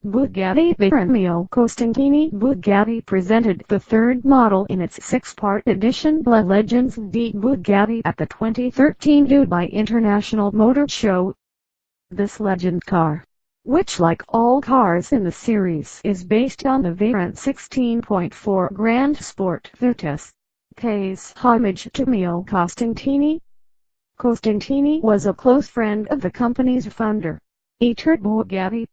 Bugatti Veyron Meo Costantini. Bugatti presented the third model in its six-part edition Legends de Bugatti at the 2013 Dubai International Motor Show. This legend car, which like all cars in the series is based on the Veyron 16.4 Grand Sport Vitesse, pays homage to Meo Costantini. Costantini was a close friend of the company's founder, Ettore Bugatti.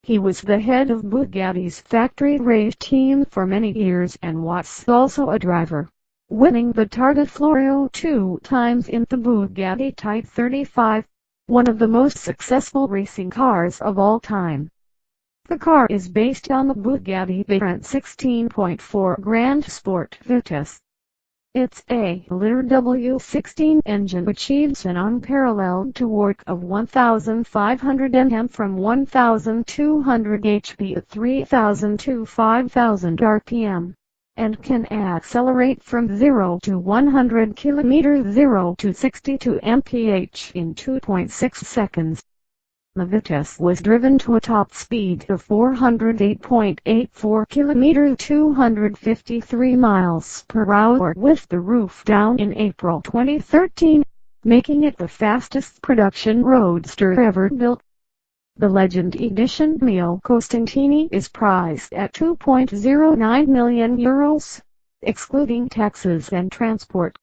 He was the head of Bugatti's factory race team for many years and was also a driver, winning the Targa Florio 2 times in the Bugatti Type 35, one of the most successful racing cars of all time. The car is based on the Bugatti Veyron 16.4 Grand Sport Vitesse. Its A-liter W16 engine achieves an unparalleled torque of 1,500 Nm from 1,200 HP at 3,000 to 5,000 RPM, and can accelerate from 0 to 100 km 0 to 62 mph in 2.6 seconds. The Vitesse was driven to a top speed of 408.84 km 253 miles per hour with the roof down in April 2013, making it the fastest production roadster ever built. The Legend Edition Meo Costantini is priced at €2.09 million, excluding taxes and transport.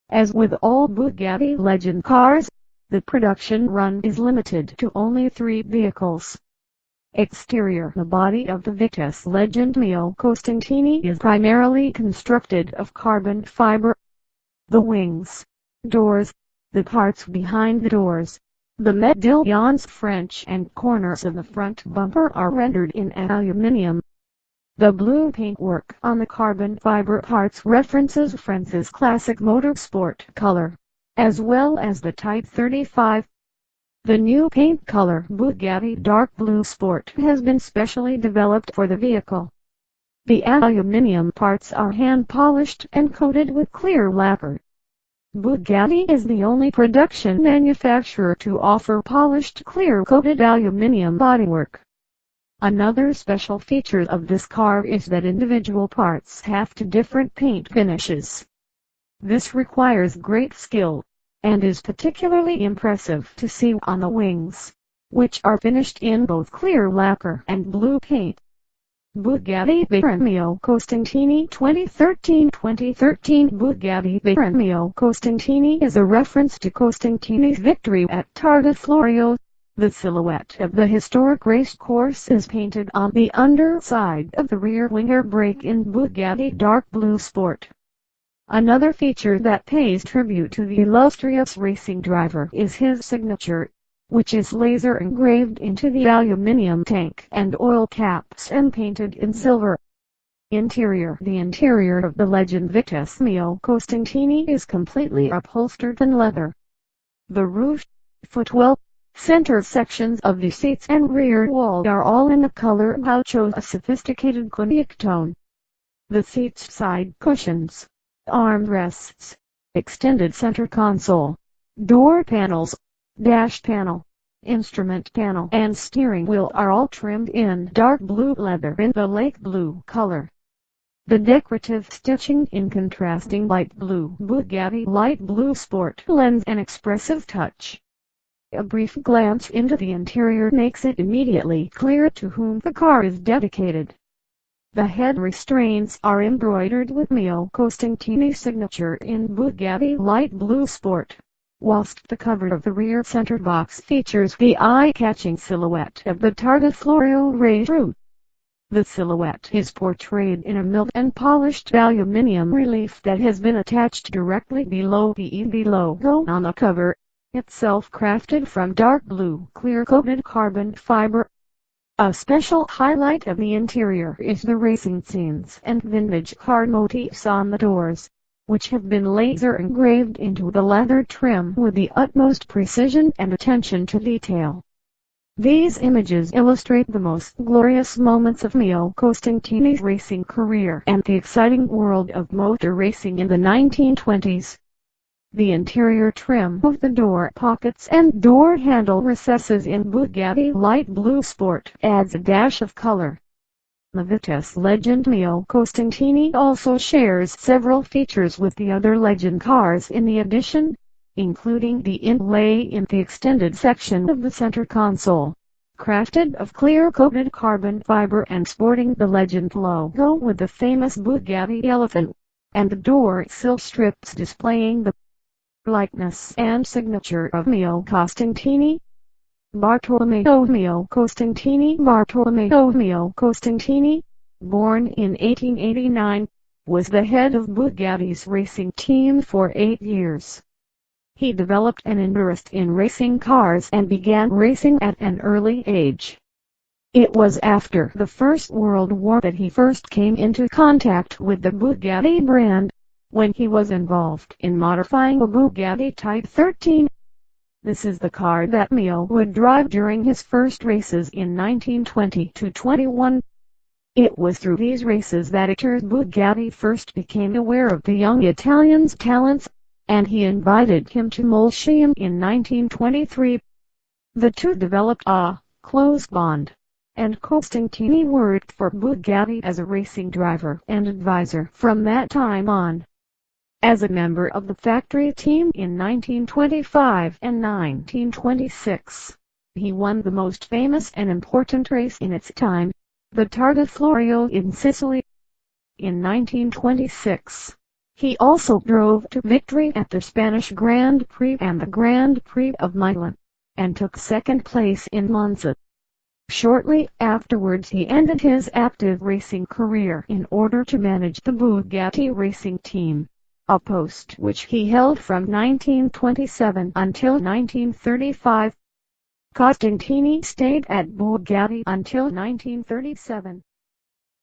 As with all Bugatti Legend cars, the production run is limited to only 3 vehicles. Exterior. The body of the Vitesse Legend Meo Costantini is primarily constructed of carbon fiber. The wings, doors, the parts behind the doors, the medallions, French and corners of the front bumper are rendered in aluminium. The blue paintwork on the carbon fiber parts references France's classic motorsport color, as well as the Type 35. The new paint color Bugatti Dark Blue Sport has been specially developed for the vehicle. The aluminium parts are hand-polished and coated with clear lacquer. Bugatti is the only production manufacturer to offer polished clear-coated aluminium bodywork. Another special feature of this car is that individual parts have 2 different paint finishes. This requires great skill, and is particularly impressive to see on the wings, which are finished in both clear lacquer and blue paint. Bugatti Veyron Meo Costantini 2013 Bugatti Veyron Meo Costantini is a reference to Costantini's victory at Targa Florio. The silhouette of the historic race course is painted on the underside of the rear wing air brake in Bugatti Dark Blue Sport. Another feature that pays tribute to the illustrious racing driver is his signature, which is laser engraved into the aluminium tank and oil caps and painted in silver. Interior. The interior of the Legend Vitesse Meo Costantini is completely upholstered in leather. The roof, footwell, center sections of the seats and rear wall are all in the color gaucho, a sophisticated cognac tone. The seats, side cushions, armrests, extended center console, door panels, dash panel, instrument panel and steering wheel are all trimmed in dark blue leather in the lake blue color. The decorative stitching in contrasting light blue Bugatti Light Blue Sport lends an expressive touch. A brief glance into the interior makes it immediately clear to whom the car is dedicated. The head restraints are embroidered with Meo Costantini's signature in Bugatti Light Blue Sport, whilst the cover of the rear center box features the eye-catching silhouette of the Targa Florio race route. The silhouette is portrayed in a milled and polished aluminium relief that has been attached directly below the EV logo on the cover, itself crafted from dark blue clear-coated carbon fiber. A special highlight of the interior is the racing scenes and vintage car motifs on the doors, which have been laser engraved into the leather trim with the utmost precision and attention to detail. These images illustrate the most glorious moments of Meo Costantini's racing career and the exciting world of motor racing in the 1920s. The interior trim of the door pockets and door handle recesses in Bugatti light blue sport adds a dash of color. The Vitesse Legend Meo Costantini also shares several features with the other Legend cars in the edition, including the inlay in the extended section of the center console, crafted of clear-coated carbon fiber and sporting the Legend logo with the famous Bugatti elephant, and the door sill strips displaying the likeness and signature of Meo Costantini. Bartolomeo Meo Costantini Meo Costantini, born in 1889, was the head of Bugatti's racing team for 8 years. He developed an interest in racing cars and began racing at an early age. It was after the First World War that he first came into contact with the Bugatti brand, when he was involved in modifying a Bugatti Type 13. This is the car that Meo would drive during his first races in 1920-21. It was through these races that Ettore Bugatti first became aware of the young Italian's talents, and he invited him to Molsheim in 1923. The two developed a close bond, and Costantini worked for Bugatti as a racing driver and advisor from that time on. As a member of the factory team in 1925 and 1926, he won the most famous and important race in its time, the Targa Florio in Sicily. In 1926, he also drove to victory at the Spanish Grand Prix and the Grand Prix of Milan, and took second place in Monza. Shortly afterwards he ended his active racing career in order to manage the Bugatti racing team, a post which he held from 1927 until 1935. Costantini stayed at Bugatti until 1937.